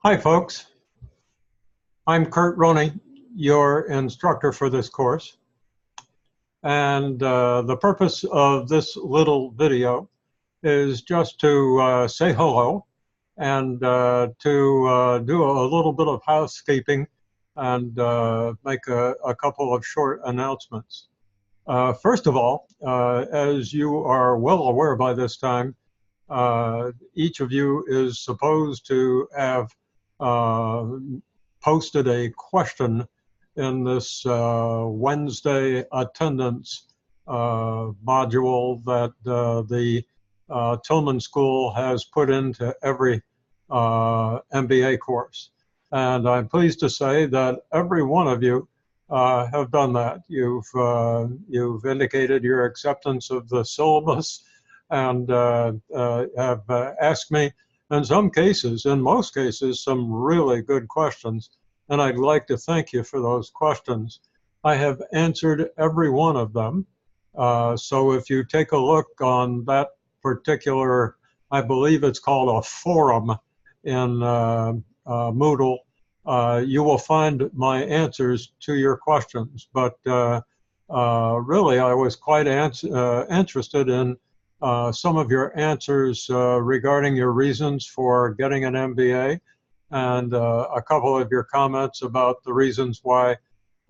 Hi, folks. I'm Kurt Roney, your instructor for this course. And the purpose of this little video is just to say hello and to do a little bit of housekeeping and make a couple of short announcements. First of all, as you are well aware by this time, each of you is supposed to have posted a question in this Wednesday attendance module that the Tillman School has put into every MBA course. And I'm pleased to say that every one of you have done that. You've indicated your acceptance of the syllabus and have asked me, in most cases, some really good questions. And I'd like to thank you for those questions. I have answered every one of them. So if you take a look on that particular, I believe it's called a forum in Moodle, you will find my answers to your questions. But really, I was quite interested in some of your answers regarding your reasons for getting an MBA, and a couple of your comments about the reasons why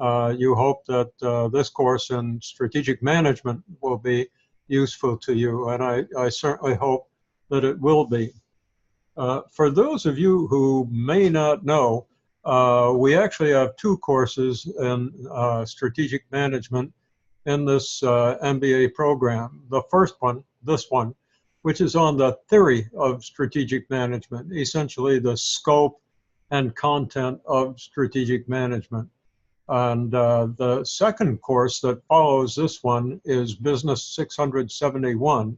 you hope that this course in strategic management will be useful to you, and I certainly hope that it will be. For those of you who may not know, we actually have two courses in strategic management in this MBA program. The first one, this one, which is on the theory of strategic management, essentially the scope and content of strategic management. And the second course that follows this one is Business 671,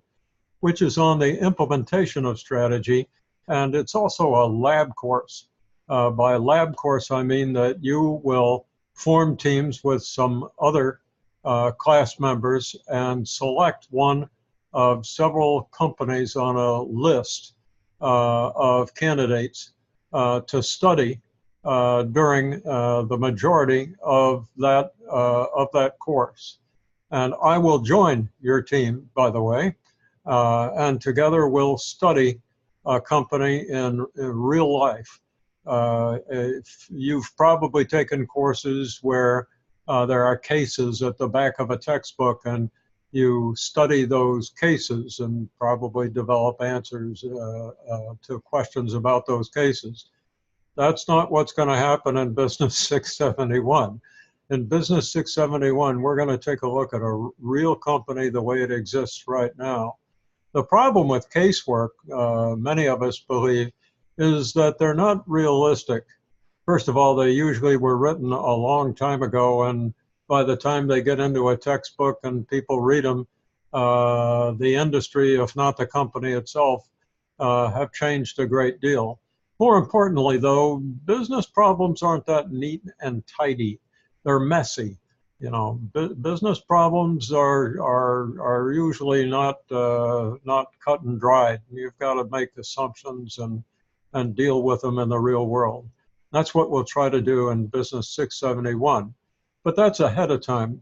which is on the implementation of strategy, and it's also a lab course. By lab course, I mean that you will form teams with some other class members and select one of several companies on a list of candidates to study during the majority of that course. And I will join your team, by the way, and together we'll study a company in real life. If you've probably taken courses where there are cases at the back of a textbook, and you study those cases and probably develop answers to questions about those cases. That's not what's going to happen in Business 671. In Business 671, we're going to take a look at a real company the way it exists right now. The problem with casework, many of us believe, is that they're not realistic. First of all, they usually were written a long time ago, and by the time they get into a textbook and people read them, the industry, if not the company itself, have changed a great deal. More importantly, though, business problems aren't that neat and tidy. They're messy. You know, business problems are usually not cut and dried. You've got to make assumptions and deal with them in the real world. That's what we'll try to do in Business 671. But that's ahead of time.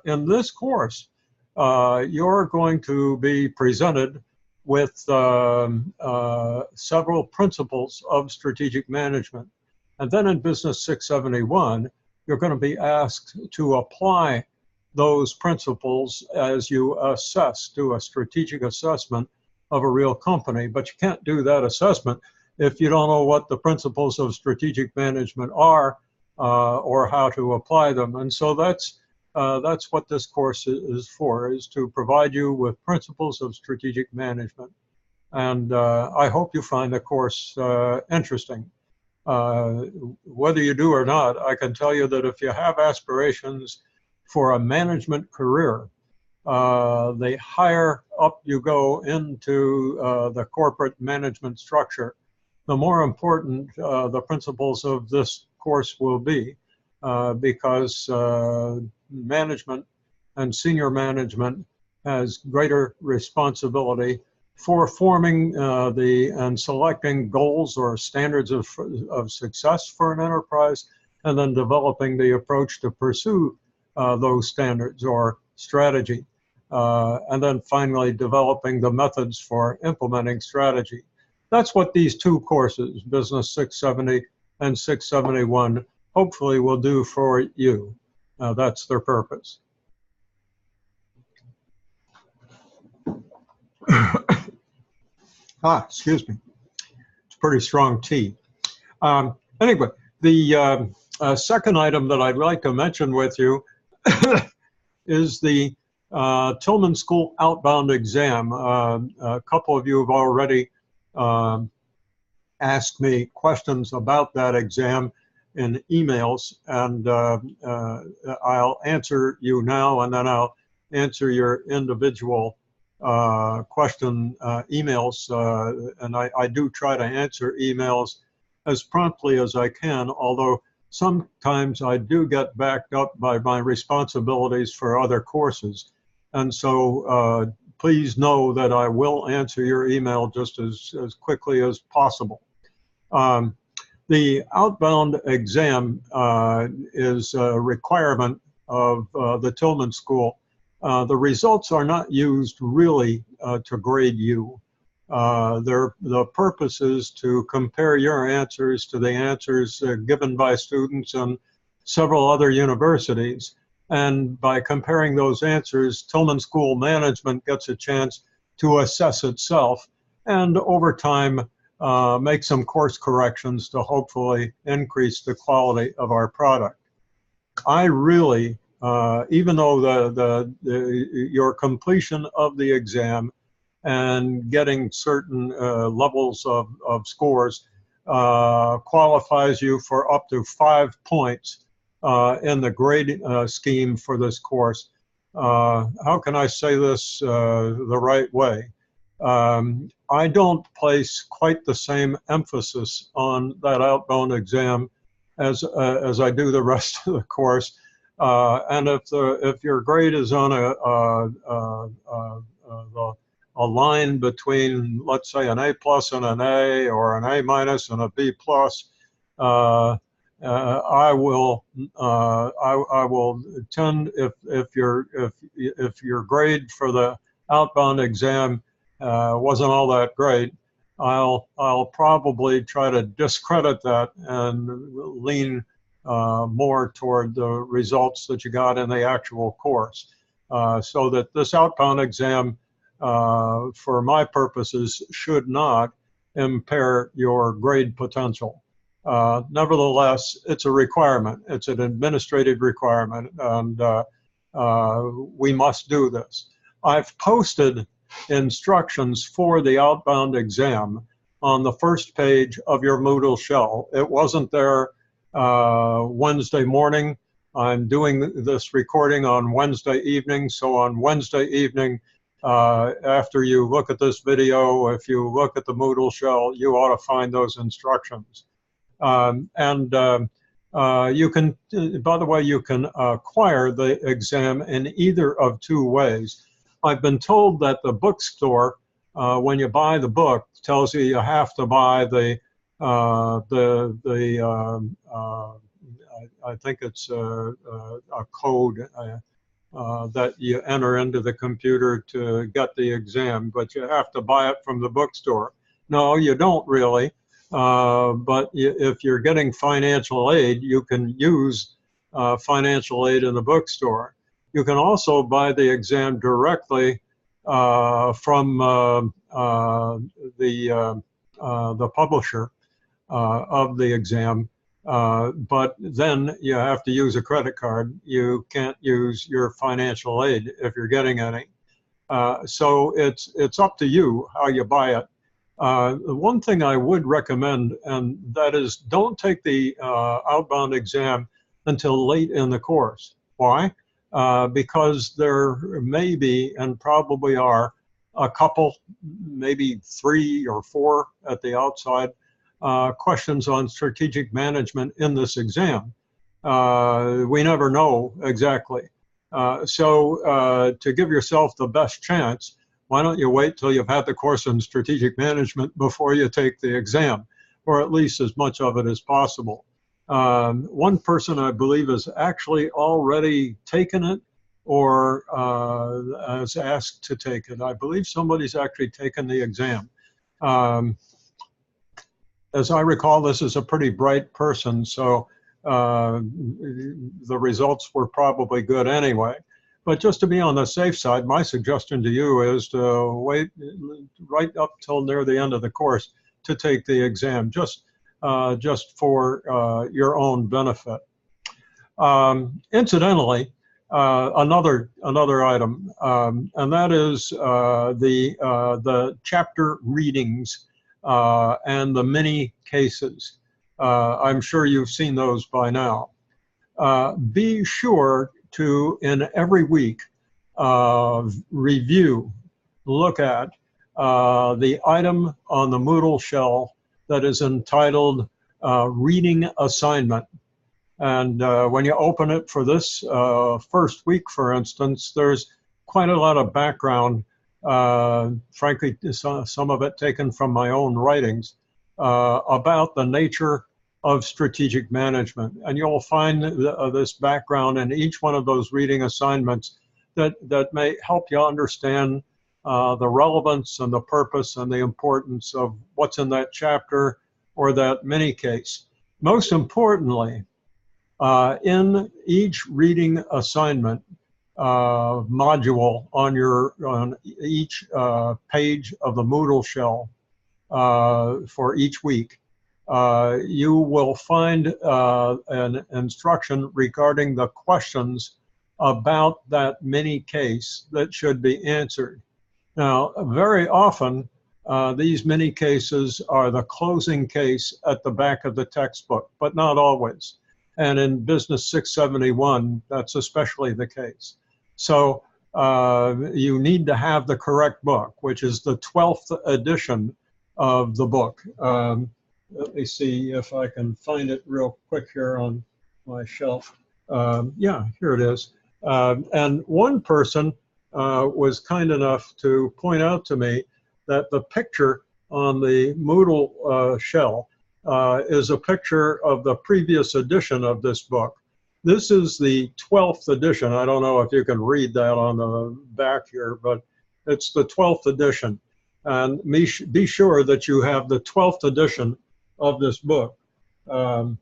In this course, you're going to be presented with several principles of strategic management. And then in Business 671, you're going to be asked to apply those principles as you do a strategic assessment of a real company. But you can't do that assessment if you don't know what the principles of strategic management are or how to apply them. And so that's what this course is for, is to provide you with principles of strategic management. And I hope you find the course interesting. Whether you do or not, I can tell you that if you have aspirations for a management career, the higher up you go into the corporate management structure, the more important the principles of this course will be, because management and senior management has greater responsibility for forming and selecting goals or standards of success for an enterprise, and then developing the approach to pursue those standards or strategy. And then finally developing the methods for implementing strategy. That's what these two courses, Business 670 and 671, hopefully will do for you. That's their purpose. Excuse me. It's pretty strong tea. Anyway, the second item that I'd like to mention with you is the Tillman School Outbound exam. A couple of you have already asked me questions about that exam in emails, and I'll answer you now, and then I'll answer your individual question emails, and I do try to answer emails as promptly as I can, although sometimes I do get backed up by my responsibilities for other courses. And so please know that I will answer your email just as quickly as possible. The Outbound exam is a requirement of the Tillman School. The results are not used really to grade you. The purpose is to compare your answers to the answers given by students in several other universities. And by comparing those answers, Tillman School management gets a chance to assess itself and over time make some course corrections to hopefully increase the quality of our product. I really, even though your completion of the exam and getting certain levels of scores qualifies you for up to 5 points in the grade scheme for this course. How can I say this the right way? I don't place quite the same emphasis on that Outbound exam as I do the rest of the course. And if your grade is on a line between, let's say, an A+ and an A, or an A- and a B+, I will tend, if your grade for the Outbound exam wasn't all that great, I'll probably try to discredit that and lean more toward the results that you got in the actual course, so that this Outbound exam, for my purposes, should not impair your grade potential. Nevertheless, it's a requirement. It's an administrative requirement, and we must do this. I've posted instructions for the Outbound exam on the first page of your Moodle shell. It wasn't there Wednesday morning. I'm doing this recording on Wednesday evening, so on Wednesday evening, after you look at this video, if you look at the Moodle shell, you ought to find those instructions. You can, by the way, you can acquire the exam in either of two ways. I've been told that the bookstore, when you buy the book, tells you have to buy I think it's a code that you enter into the computer to get the exam, but you have to buy it from the bookstore. No, you don't really, but if you're getting financial aid, you can use financial aid in the bookstore. You can also buy the exam directly from the publisher of the exam, but then you have to use a credit card. You can't use your financial aid if you're getting any. So it's up to you how you buy it. One thing I would recommend, and that is, don't take the Outbound exam until late in the course. Why? Because there may be, and probably are, a couple, maybe 3 or 4 at the outside, questions on strategic management in this exam. We never know exactly. So to give yourself the best chance, why don't you wait till you've had the course in strategic management before you take the exam, or at least as much of it as possible. One person, I believe, has actually already taken it or is asked to take it. I believe somebody's actually taken the exam. As I recall, this is a pretty bright person, so the results were probably good anyway. But just to be on the safe side, my suggestion to you is to wait right up till near the end of the course to take the exam, just for your own benefit. Incidentally, another item, and that is the chapter readings and the mini cases. I'm sure you've seen those by now. Be sure to, in every week, review, look at the item on the Moodle shell that is entitled Reading Assignment. And when you open it for this first week, for instance, there's quite a lot of background, frankly, some of it taken from my own writings, about the nature of strategic management. And you'll find this background in each one of those reading assignments that may help you understand the relevance and the purpose and the importance of what's in that chapter or that mini case. Most importantly, in each reading assignment module on each page of the Moodle shell for each week, you will find an instruction regarding the questions about that mini case that should be answered. Now, very often, these mini cases are the closing case at the back of the textbook, but not always. And in Business 671, that's especially the case. So you need to have the correct book, which is the 12th edition of the book. Let me see if I can find it real quick here on my shelf. Yeah, here it is. And one person was kind enough to point out to me that the picture on the Moodle shell is a picture of the previous edition of this book. This is the 12th edition. I don't know if you can read that on the back here, but it's the 12th edition. And be sure that you have the 12th edition of this book. The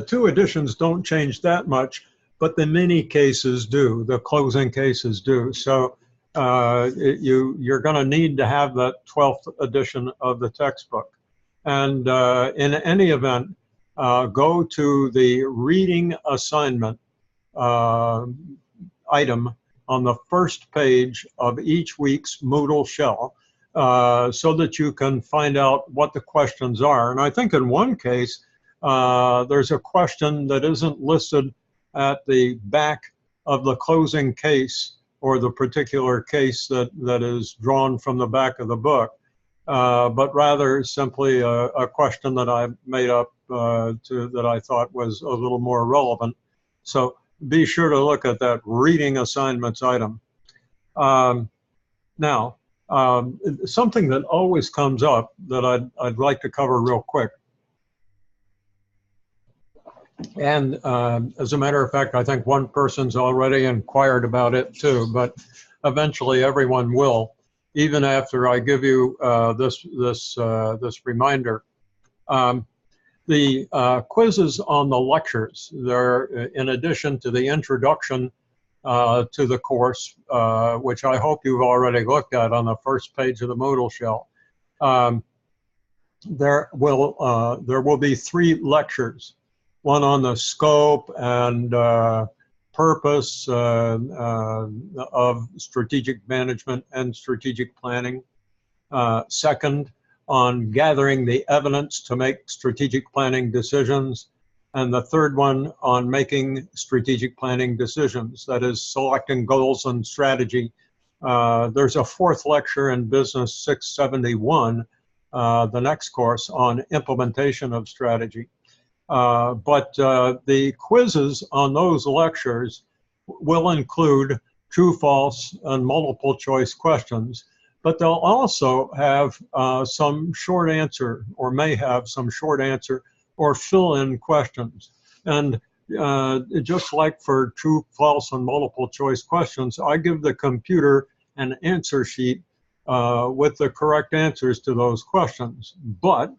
two editions don't change that much, but the mini cases do, the closing cases do. So you're going to need to have that 12th edition of the textbook. And in any event, go to the reading assignment item on the first page of each week's Moodle shell so that you can find out what the questions are. And I think in one case, there's a question that isn't listed at the back of the closing case or the particular case that is drawn from the back of the book, but rather simply a question that I made up that I thought was a little more relevant. So be sure to look at that reading assignments item. Now, something that always comes up that I'd like to cover real quick. And as a matter of fact, I think one person's already inquired about it too, but eventually everyone will, even after I give you this reminder. The quizzes on the lectures, they're in addition to the introduction to the course, which I hope you've already looked at on the first page of the Moodle shell. There will be 3 lectures. One on the scope and purpose of strategic management and strategic planning. Second, on gathering the evidence to make strategic planning decisions. And the third one on making strategic planning decisions, that is selecting goals and strategy. There's a 4th lecture in Business 671, the next course on implementation of strategy. But the quizzes on those lectures will include true, false, and multiple choice questions, but they'll also have some short answer, or may have some short answer or fill-in questions. And just like for true, false, and multiple choice questions, I give the computer an answer sheet with the correct answers to those questions. But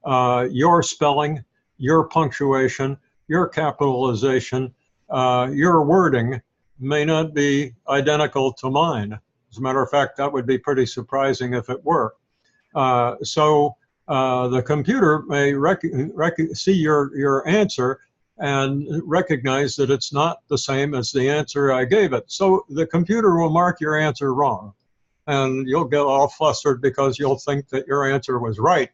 your spelling, your punctuation, your capitalization, your wording may not be identical to mine. As a matter of fact, that would be pretty surprising if it were. So the computer may see your answer and recognize that it's not the same as the answer I gave it. So the computer will mark your answer wrong. And you'll get all flustered because you'll think that your answer was right.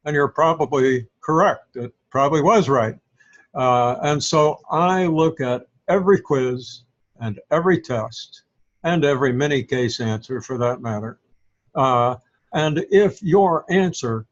And you're probably correct. It probably was right. And so I look at every quiz and every test and every mini case answer for that matter. And if your answer,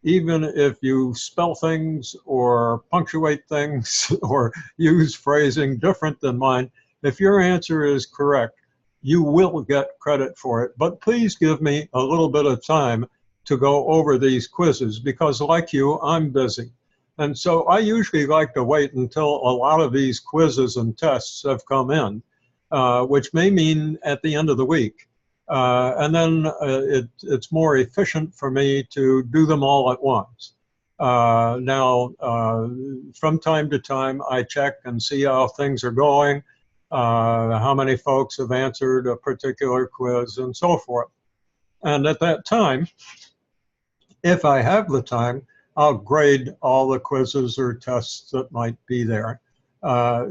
even if you spell things or punctuate things or use phrasing different than mine, if your answer is correct, you will get credit for it. But please give me a little bit of time to go over these quizzes because, like you, I'm busy. And so I usually like to wait until a lot of these quizzes and tests have come in, which may mean at the end of the week. And then it's more efficient for me to do them all at once. Now, from time to time, I check and see how things are going, how many folks have answered a particular quiz, and so forth. And at that time, if I have the time, I'll grade all the quizzes or tests that might be there. But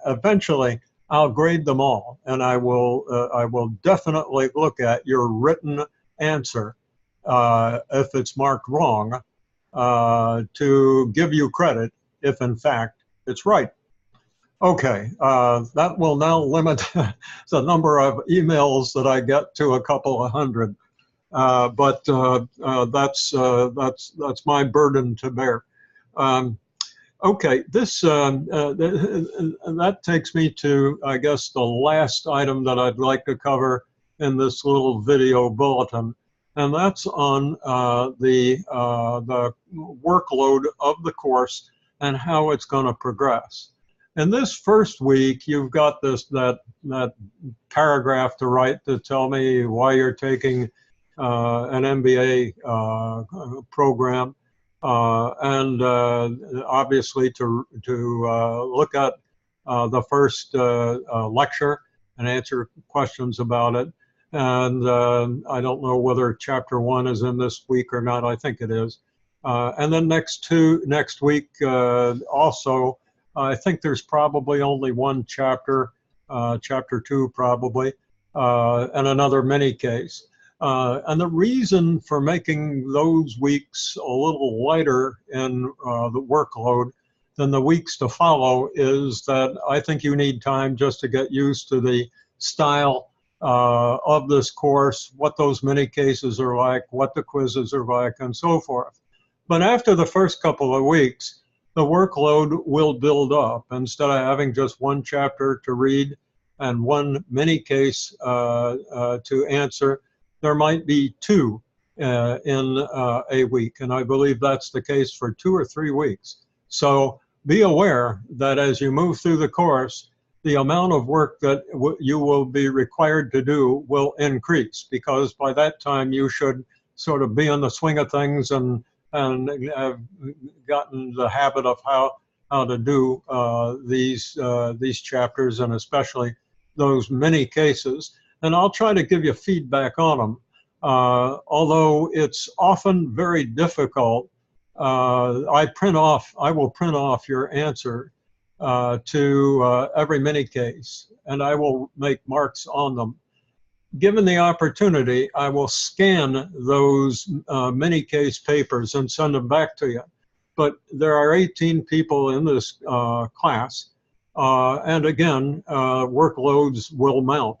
eventually, I'll grade them all, and I will definitely look at your written answer if it's marked wrong to give you credit if in fact it's right. Okay, that will now limit the number of emails that I get to a couple of hundred, but that's my burden to bear. Okay, that takes me to, I guess, the last item that I'd like to cover in this little video bulletin, and that's on the workload of the course and how it's going to progress. In this first week, you've got that paragraph to write to tell me why you're taking an MBA program. And obviously to look at the first lecture and answer questions about it. And I don't know whether chapter 1 is in this week or not. I think it is. And then next week also, I think there's probably only one chapter, chapter 2 probably, and another mini case. And the reason for making those weeks a little lighter in the workload than the weeks to follow is that I think you need time just to get used to the style of this course, what those mini cases are like, what the quizzes are like, and so forth. But after the first couple of weeks, the workload will build up. Instead of having just one chapter to read and one mini case to answer, there might be 2 in a week, and I believe that's the case for 2 or 3 weeks. So be aware that as you move through the course, the amount of work that you will be required to do will increase, because by that time you should sort of be in the swing of things and have gotten the habit of how to do these chapters, and especially those mini cases. And I'll try to give you feedback on them. Although it's often very difficult, I will print off your answer to every mini case, and I will make marks on them. Given the opportunity, I will scan those mini case papers and send them back to you. But there are 18 people in this class, and again, workloads will mount.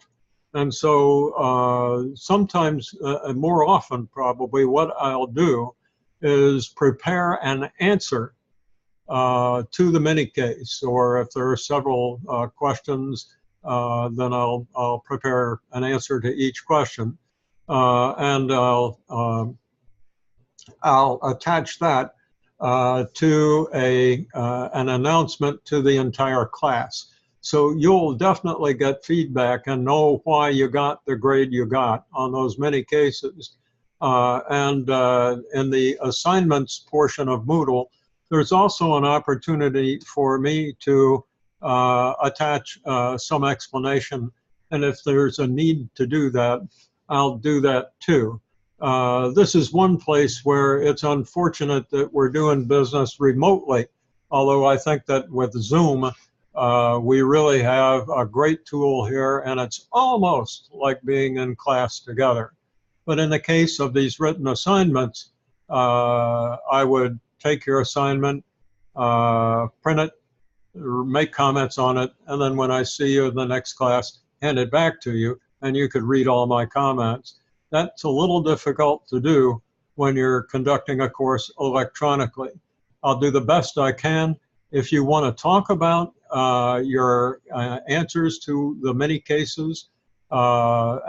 And so sometimes, and more often probably, what I'll do is prepare an answer to the mini case, or if there are several questions then I'll prepare an answer to each question, and I'll attach that to an announcement to the entire class. So you'll definitely get feedback and know why you got the grade you got on those many cases. And in the assignments portion of Moodle, there's also an opportunity for me to attach some explanation. And if there's a need to do that, I'll do that too. This is one place where it's unfortunate that we're doing business remotely, although I think that with Zoom, we really have a great tool here, and it's almost like being in class together. But in the case of these written assignments, I would take your assignment, print it, make comments on it, and then when I see you in the next class, hand it back to you, and you could read all my comments. That's a little difficult to do when you're conducting a course electronically. I'll do the best I can. If you want to talk about your answers to the many cases or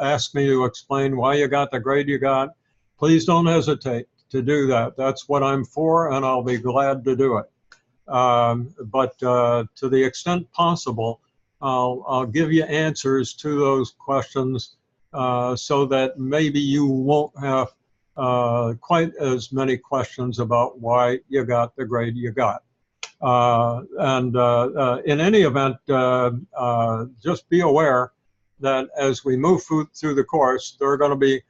ask me to explain why you got the grade you got, please don't hesitate to do that. That's what I'm for, and I'll be glad to do it. But to the extent possible, I'll give you answers to those questions so that maybe you won't have quite as many questions about why you got the grade you got. In any event, just be aware that as we move through the course, there are going to be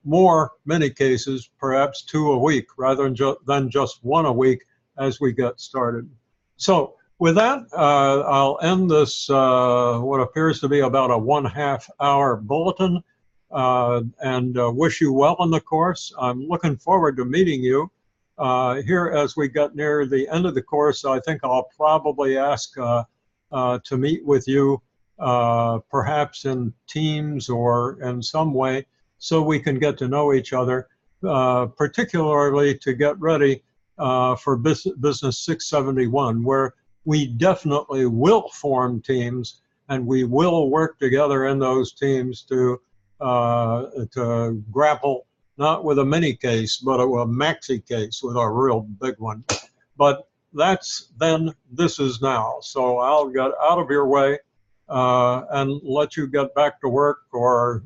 more mini cases, perhaps 2 a week, rather than just 1 a week as we get started. So with that, I'll end this, what appears to be about a 1.5 hour bulletin, and wish you well in the course. I'm looking forward to meeting you. Here, as we get near the end of the course, I think I'll probably ask to meet with you, perhaps in Teams or in some way, so we can get to know each other, particularly to get ready for Business 671, where we definitely will form teams, and we will work together in those teams to grapple not with a mini case, but a maxi case, with a real big one. But that's then, this is now. So I'll get out of your way and let you get back to work, or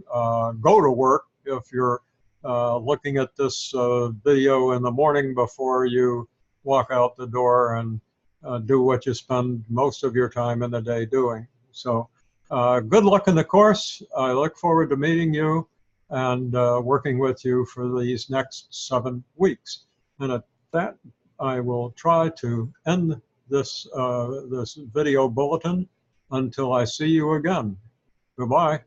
go to work if you're looking at this video in the morning before you walk out the door and do what you spend most of your time in the day doing. So good luck in the course. I look forward to meeting you and working with you for these next 7 weeks. And at that, I will try to end this, this video bulletin until I see you again. Goodbye.